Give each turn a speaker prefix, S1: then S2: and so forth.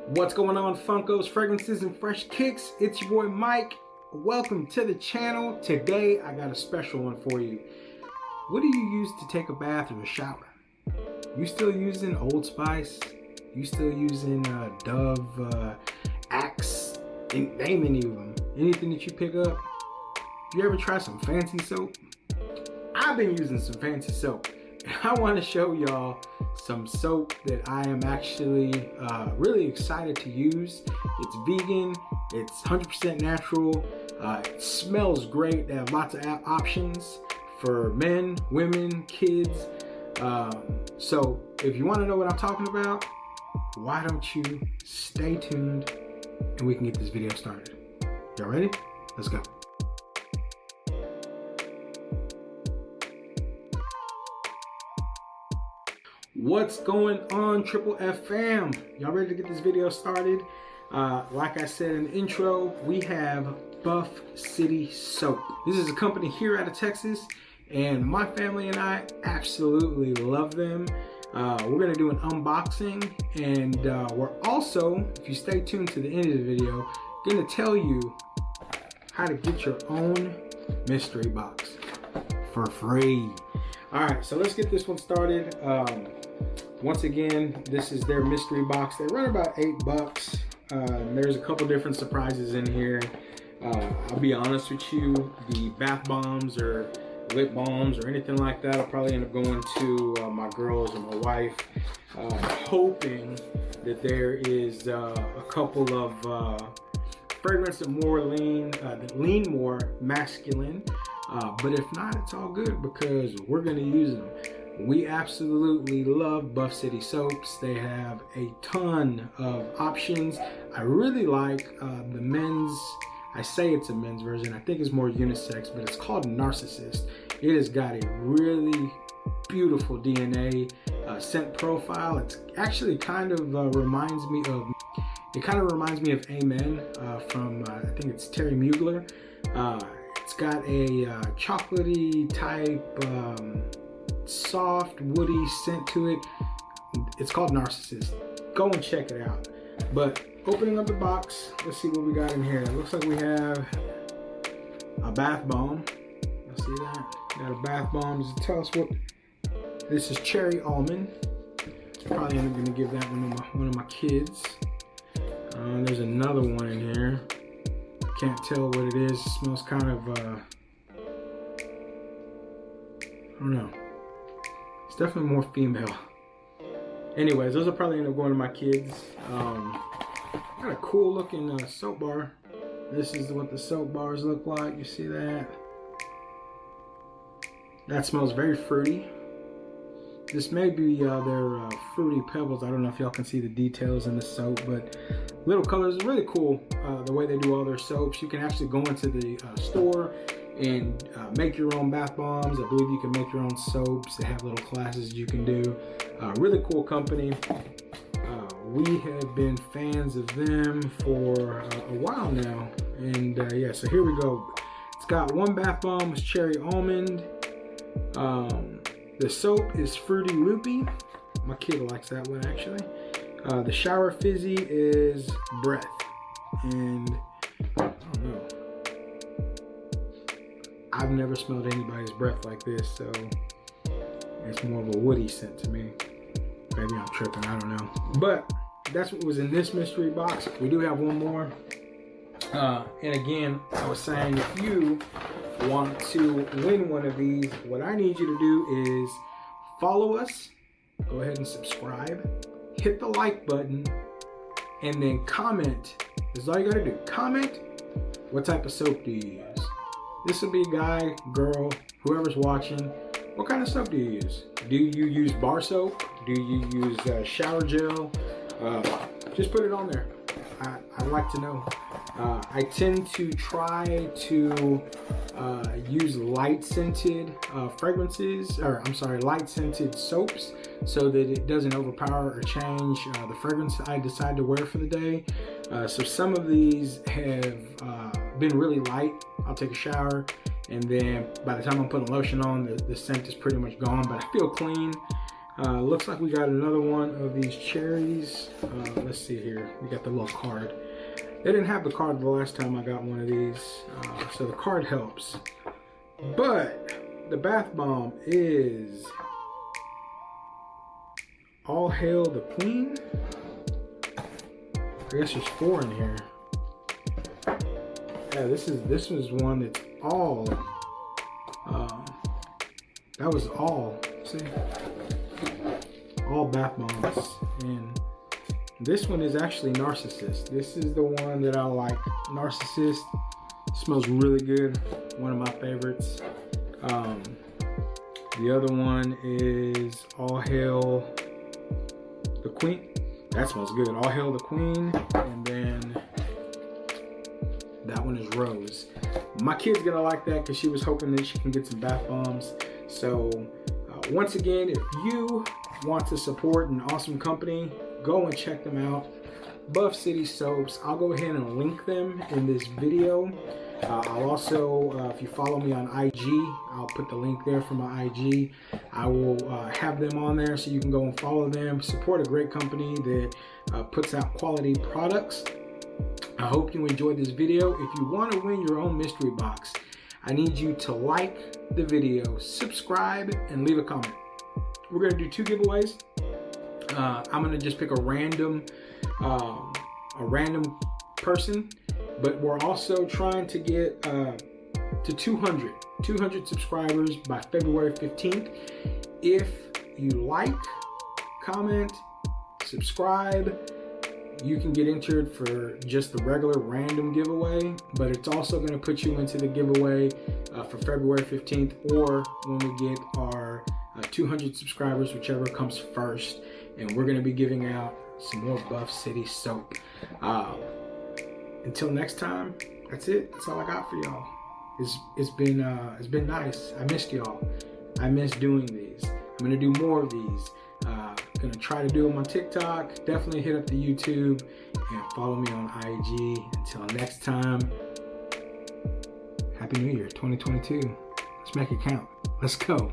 S1: What's going on, Funkos, Fragrances, and Fresh Kicks? It's your boy Mike. Welcome to the channel. Today I got a special one for you. What do you use to take a bath or a shower? You still using Old Spice? You still using Dove, Axe? Name any of them. Anything that you pick up? You ever try some fancy soap? I've been using some fancy soap. I want to show y'all some soap that I am actually really excited to use. It's vegan, it's 100% natural, it smells great. They have lots of options for men, women, kids. So if you want to know what I'm talking about, why don't you stay tuned and we can get this video started. Y'all ready? Let's go. What's going on, Triple F fam? Y'all ready to get this video started? Like I said in the intro, we have Buff City Soap. This is a company here out of Texas, and my family and I absolutely love them. We're gonna do an unboxing, and we're also, if you stay tuned to the end of the video, gonna tell you how to get your own mystery box for free. All right, so let's get this one started. Once again, this is their mystery box. They run about $8. There's a couple different surprises in here. I'll be honest with you, the bath bombs or lip balms or anything like that, I'll probably end up going to my girls and my wife, hoping that there is a couple of fragrance that lean more masculine. But if not, it's all good because we're gonna use them. We absolutely love Buff City Soaps. They have a ton of options. I really like the men's, I say it's a men's version, I think it's more unisex, but it's called Narcissist. It has got a really beautiful DNA scent profile. It's actually kind of reminds me of Amen from, I think it's Terry Mugler. It's got a chocolatey type, soft, woody scent to it. It's called Narcissist. Go and check it out. But opening up the box, let's see what we got in here. It looks like we have a bath bomb. You see that? Got a bath bomb. Does it tell us what? This is cherry almond. Probably end up gonna give that one of my kids. There's another one in here. Can't tell what it is. It smells kind of, I don't know. It's definitely more female. Anyways, those will probably end up going to my kids. Got a cool looking soap bar. This is what the soap bars look like. You see that? That smells very fruity. This may be their Fruity Pebbles. I don't know if y'all can see the details in the soap, but little colors, really cool the way they do all their soaps. You can actually go into the store and make your own bath bombs. I believe you can make your own soaps. They have little classes you can do. Really cool company. We have been fans of them for a while now. And yeah, so here we go. It's got one bath bomb with cherry almond. The soap is Fruity Loopy. My kid likes that one actually. The shower fizzy is breath. And I don't know. I've never smelled anybody's breath like this, so it's more of a woody scent to me. Maybe I'm tripping, I don't know. But that's what was in this mystery box. We do have one more. And again, I was saying, if you want to win one of these, what I need you to do is follow us, go ahead and subscribe, hit the like button, and then comment. That's all you gotta do. Comment what type of soap do you use. This will be guy, girl, whoever's watching. What kind of soap do you use? Do you use bar soap? Do you use shower gel? Just put it on there. I'd like to know. I tend to try to use light scented fragrances, or I'm sorry, light scented soaps, so that it doesn't overpower or change the fragrance I decide to wear for the day. So some of these have been really light. I'll take a shower, and then by the time I'm putting lotion on, the scent is pretty much gone, but I feel clean. Looks like we got another one of these cherries. Let's see here. We got the little card. They didn't have the card the last time I got one of these, so the card helps. But the bath bomb is All Hail the Queen. I guess there's 4 in here. Yeah, this was one that's all. That was all. See, all bath bombs, and this one is actually Narcissist. This is the one that I like. Narcissist. Smells really good. One of my favorites. The other one is All Hail the Queen. That smells good. All Hail the Queen. And then that one is Rose. My kid's gonna like that because she was hoping that she can get some bath bombs. So once again, if you want to support an awesome company, go and check them out. Buff City Soaps. I'll go ahead and link them in this video. I'll also, if you follow me on IG, I'll put the link there for my IG. I will have them on there so you can go and follow them. Support a great company that puts out quality products. I hope you enjoyed this video. If you want to win your own mystery box, I need you to like the video, subscribe, and leave a comment. We're going to do 2 giveaways. I'm going to just pick a random person, but we're also trying to get to 200 subscribers by February 15th. If you like, comment, subscribe, you can get entered for just the regular random giveaway, but it's also going to put you into the giveaway for February 15th, or when we get our 200 subscribers, whichever comes first. And we're going to be giving out some more Buff City soap. Until next time, that's it. That's all I got for y'all. It's been nice. I missed y'all. I miss doing these. I'm gonna do more of these. Gonna try to do them on TikTok. Definitely hit up the YouTube and follow me on IG. Until next time, Happy New Year 2022. Let's make it count. Let's go.